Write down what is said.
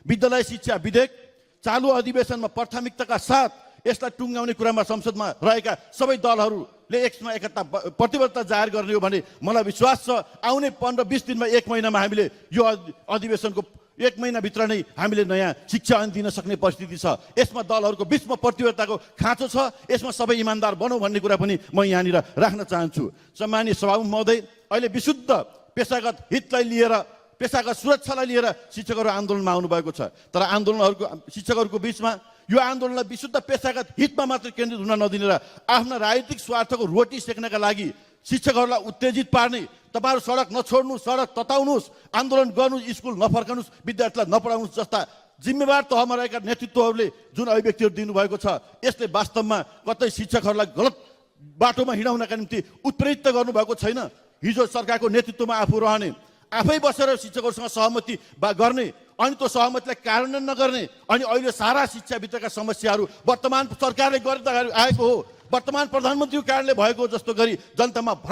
विद्यालय शिक्षा विधेयक चालु अधिवेशनमा प्राथमिकताका साथ यसलाई टुङ्गाउने कुरामा संसदमा रहेका सबै दलहरूले एकमा एकता प्रतिबद्धता जाहेर गर्ने हो भने मलाई विश्वास छ आउने 15-20 दिनमा 1 महिनामा हामीले यो अधिवेशनको 1 महिनाभित्र नै हामीले नयाँ शिक्षा ऐन दिन सक्ने परिस्थिति छ। यसमा दलहरूको बीचमा प्रतिबद्धताको खाँचो छ, यसमा सबै इमानदार बनौँ भन्ने कुरा पनि म यहाँनिर राख्न चाहन्छु। सम्मानीय सभामुख महोदय, अहिले विशुद्ध पेशागत हितलाई लिएर, पेशागत सुरक्षालाई लिएर शिक्षकहरू आन्दोलनमा आउनुभएको छ। तर शिक्षकहरूको बीचमा यो आन्दोलनलाई विशुद्ध पेशागत हितमा मात्र केन्द्रित हुन नदिनेर आफ्ना राजनीतिक स्वार्थको रोटी सेक्नका लागि शिक्षकहरूलाई उत्तेजित पार्ने, तपाईहरु सडक नछोड्नु, सडक तताउनुस्, आन्दोलन गर्नुस्, स्कुल नफर्कनुस्, विद्यार्थीलाई नपढाउनुस् जस्ता जिम्मेवार तहमा रहेका नेतृत्वहरूले जुन अभिव्यक्तिहरू दिनुभएको छ, यसले वास्तवमा कतै शिक्षकहरूलाई गलत बाटोमा हिँडाउनका निम्ति उत्प्रेरित गर्नुभएको छैन। हिजो सरकारको नेतृत्वमा आफू रहने, आफै बसेर शिक्षकहरूसँग सहमति गर्ने अनि त्यो सहमतिलाई कार्यान्वयन नगर्ने, अनि अहिले सारा शिक्षाभित्रका समस्याहरू वर्तमान सरकारले गर्दै आएको हो, वर्तमान प्रधानमन्त्रीको कारणले भएको जस्तो गरी जनतामा भ्रम